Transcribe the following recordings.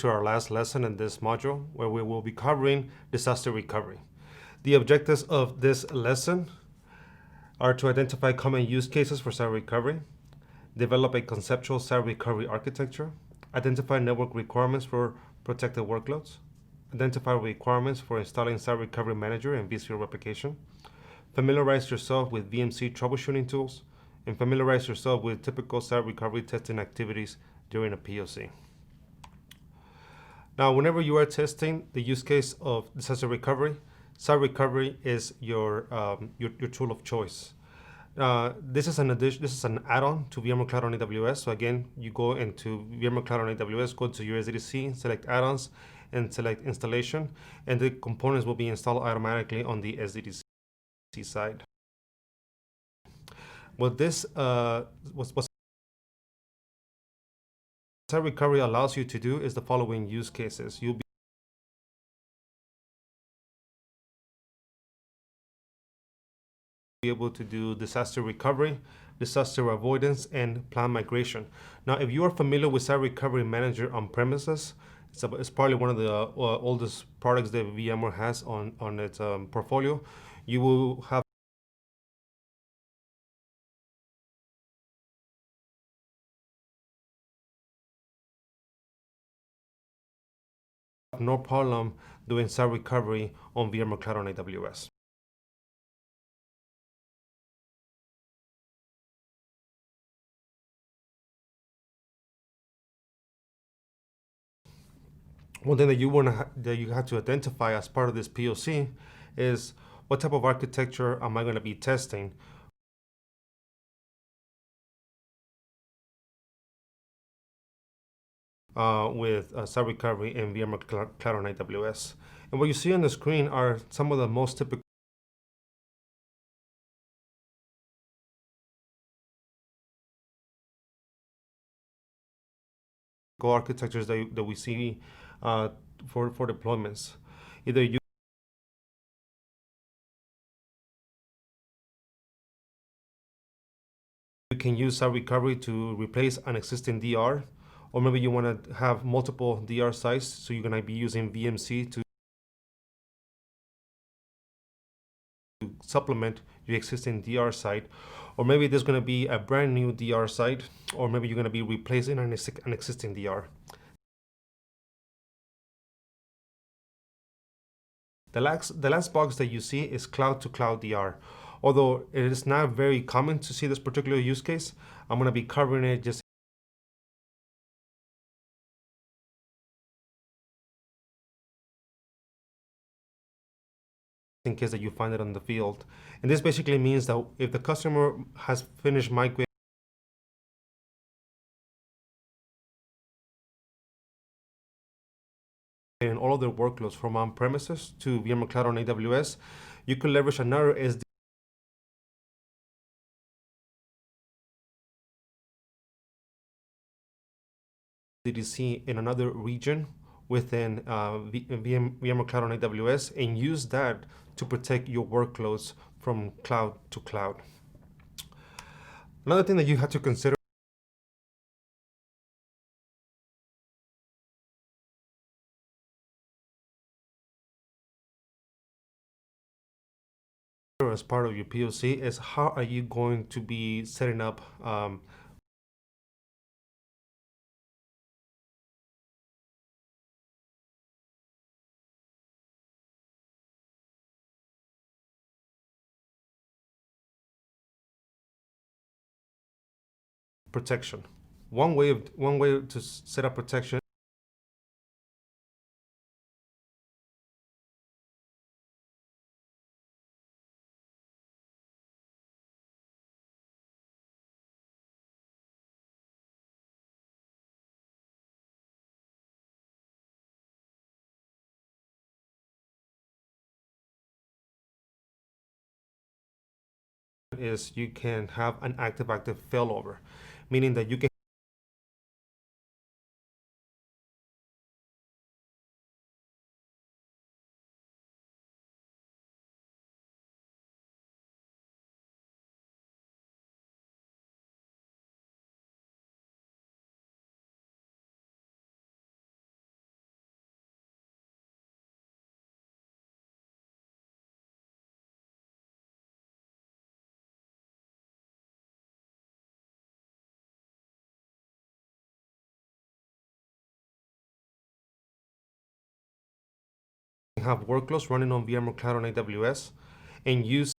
to our last lesson in this module, where we will be covering disaster recovery. The objectives of this lesson are to identify common use cases for cyber recovery, develop a conceptual cyber recovery architecture, identify network requirements for protected workloads, identify requirements for installing Cyber Recovery Manager and vSphere Replication, familiarize yourself with VMC troubleshooting tools, and familiarize yourself with typical cyber recovery testing activities during a POC. Now, whenever you are testing the use case of disaster recovery, cyber recovery is your tool of choice. This is an add-on to VMware Cloud on AWS. So again, you go into VMware Cloud on AWS, go to your SDDC, select add-ons, and select installation, and the components will be installed automatically on the SDDC side. What this what cyber recovery allows you to do is the following use cases. You'll be able to do disaster recovery, disaster avoidance, and plan migration. Now, if you are familiar with Cyber Recovery Manager on premises, it's probably one of the oldest products that VMware has on its portfolio. You will have no problem doing cyber recovery on VMware Cloud on AWS. One thing that you have to identify as part of this POC is what type of architecture am I going to be testing with cyber recovery in VMware Cloud on AWS. And what you see on the screen are some of the most typical architectures that we see for deployments. Either you can use cyber recovery to replace an existing DR, or maybe you want to have multiple DR sites, so you're going to be using VMC to supplement your existing DR site, or maybe there's going to be a brand new DR site, or maybe you're going to be replacing an existing DR. The last box that you see is cloud-to-cloud DR. Although it is not very common to see this particular use case, I'm going to be covering it just in case that you find it on the field. And this basically means that if the customer has finished migrating all of their workloads from on-premises to VMware Cloud on AWS, you could leverage another SDDC in another region within VMware Cloud on AWS and use that to protect your workloads from cloud to cloud. Another thing that you have to consider as part of your POC is how are you going to be setting up protection. One way to set up protection is you can have an active failover, meaning that you can have workloads running on VMware Cloud on AWS and use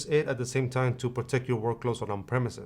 it at the same time to protect your workloads on premises.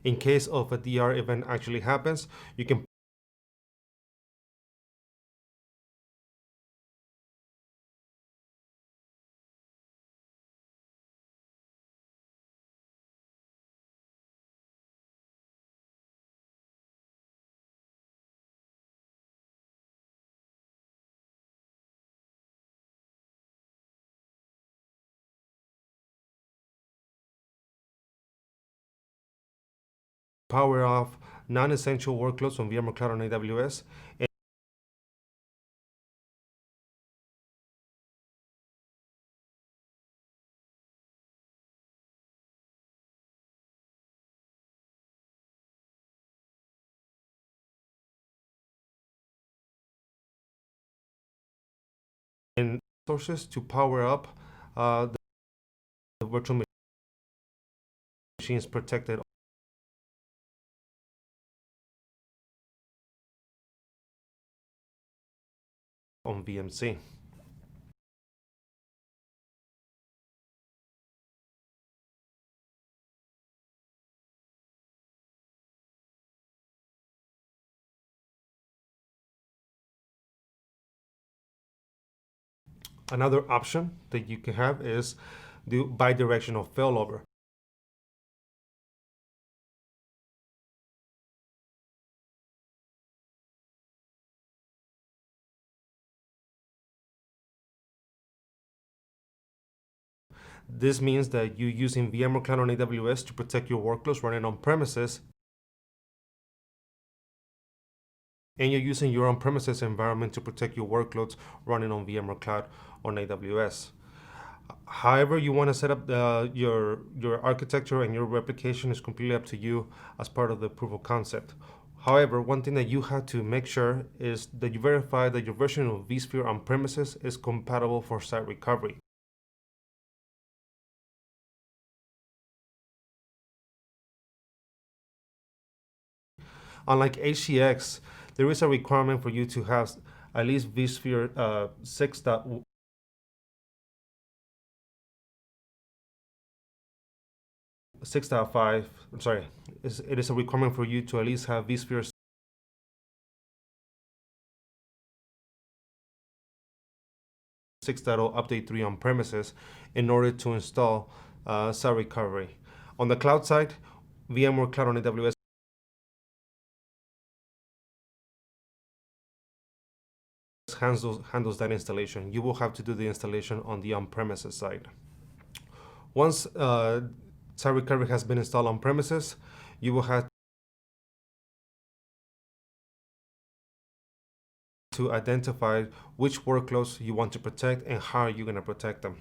In case of a DR event actually happens, you can power off non-essential workloads on VMware Cloud on AWS and sources to power up the virtual machines protected on VMC. Another option that you can have is do bidirectional failover. This means that you're using VMware Cloud on AWS to protect your workloads running on premises, and you're using your on-premises environment to protect your workloads running on VMware Cloud on AWS. However you want to set up your architecture and your replication is completely up to you as part of the proof of concept. However, one thing that you have to make sure is that you verify that your version of vSphere on premises is compatible for site recovery. Unlike HCX, there is a requirement for you to have at least vSphere 6.1. It is a requirement for you to at least have vSphere 6.0 update 3 on premises in order to install site recovery. On the cloud side, VMware Cloud on AWS handles that installation. You will have to do the installation on the on-premises side. Once site recovery has been installed on premises, you will have to identify which workloads you want to protect and how you're going to protect them.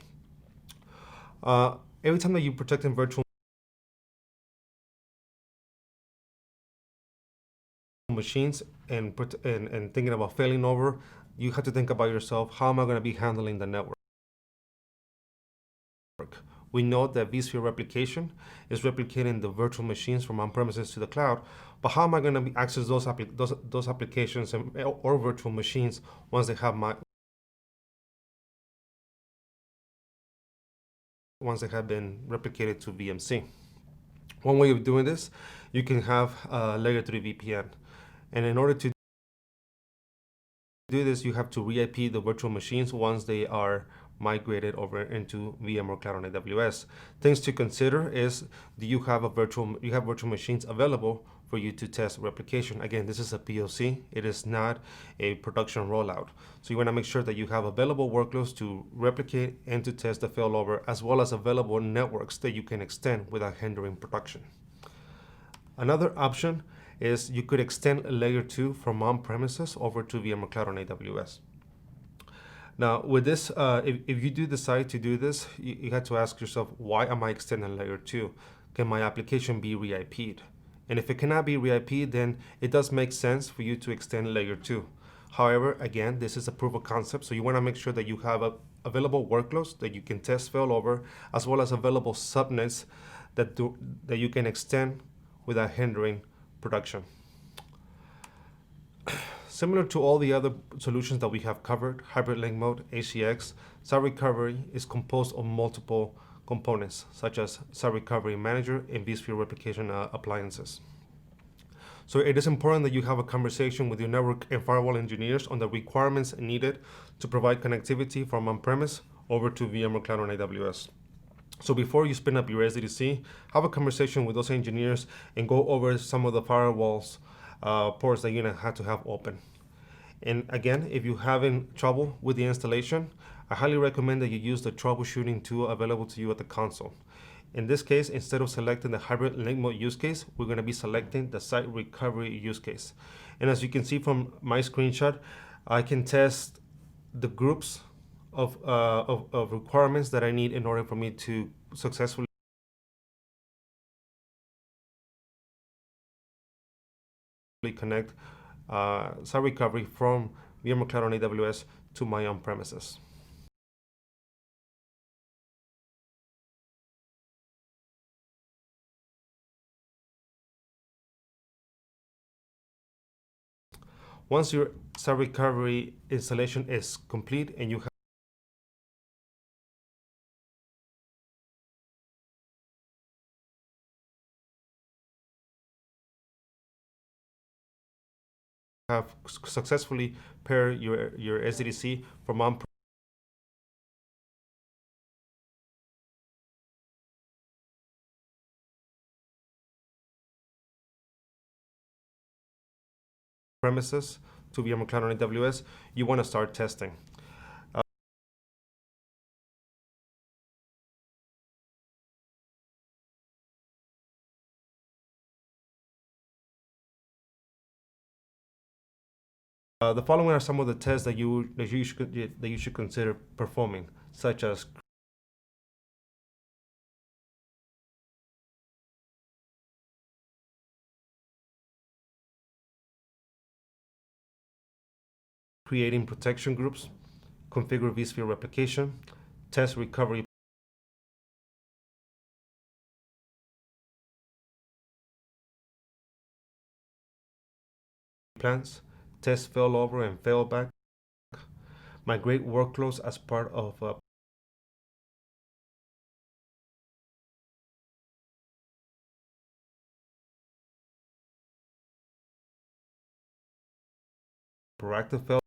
Every time that you protect in virtual machines and thinking about failing over, you have to think about yourself, how am I going to be handling the network? We know that vSphere replication is replicating the virtual machines from on-premises to the cloud, but how am I going to access those applications or virtual machines once they have been replicated to VMC? One way of doing this, you can have a layer 3 VPN, and in order to do this, you have to re-IP the virtual machines once they are migrated over into VMware Cloud on AWS. Things to consider is, do you have virtual machines available for you to test replication? Again, this is a POC. It is not a production rollout. So you want to make sure that you have available workloads to replicate and to test the failover, as well as available networks that you can extend without hindering production. Another option is you could extend layer 2 from on-premises over to VMware Cloud on AWS. Now, with this, if you do decide to do this, you have to ask yourself, why am I extending layer 2? Can my application be re-IP'd? And if it cannot be re-IP'd, then it does make sense for you to extend layer 2. However, again, this is a proof of concept, so you want to make sure that you have available workloads that you can test failover, as well as available subnets that you can extend without hindering production. Similar to all the other solutions that we have covered, hybrid link mode, HCX, site recovery is composed of multiple components, such as site recovery manager and vSphere replication appliances. So it is important that you have a conversation with your network and firewall engineers on the requirements needed to provide connectivity from on-premise over to VMware Cloud on AWS. So before you spin up your SDDC, have a conversation with those engineers and go over some of the firewalls ports that you're going to have open. And again, if you're having trouble with the installation, I highly recommend that you use the troubleshooting tool available to you at the console. In this case, instead of selecting the hybrid link mode use case, we're going to be selecting the site recovery use case. And as you can see from my screenshot, I can test the groups of requirements that I need in order for me to successfully connect site recovery from VMware Cloud on AWS to my on-premises. Once your site recovery installation is complete and you have successfully paired your SDDC from on-premises to VMware Cloud on AWS, you want to start testing. The following are some of the tests that you should consider performing, such as creating protection groups, configure vSphere replication, test recovery plans, test failover and failback, migrate workloads as part of proactive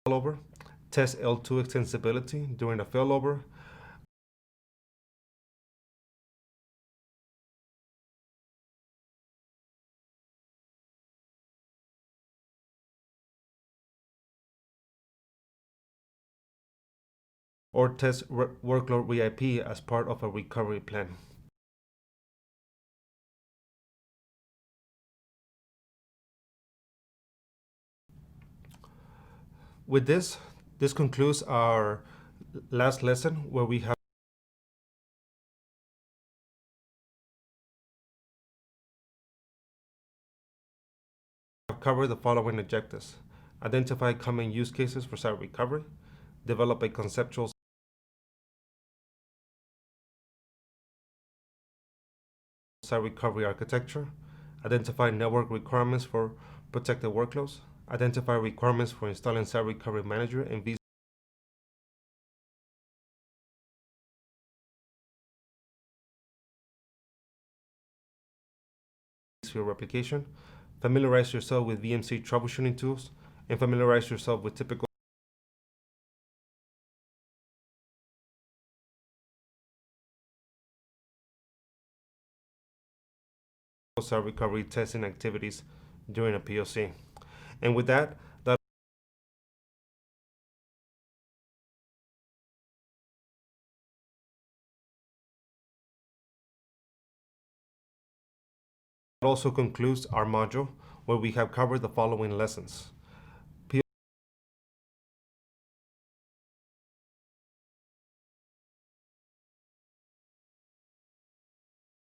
failover, test L2 extensibility during a failover, or test workload re-IP as part of a recovery plan. With this concludes our last lesson where we have covered the following objectives: identify common use cases for site recovery, develop a conceptual site recovery architecture, identify network requirements for protected workloads, identify requirements for installing Site Recovery Manager and vSphere replication, familiarize yourself with VMC troubleshooting tools, and familiarize yourself with typical site recovery testing activities during a POC. And with that also concludes our module where we have covered the following lessons: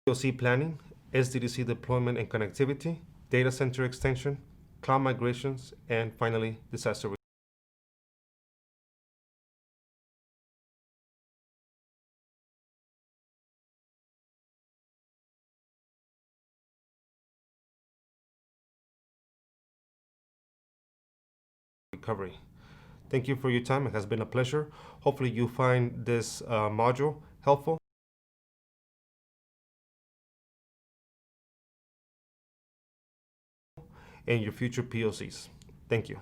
POC planning, SDDC deployment and connectivity, data center extension, cloud migrations, and finally, disaster recovery. Thank you for your time. It has been a pleasure. Hopefully you find this module helpful in your future POCs. Thank you.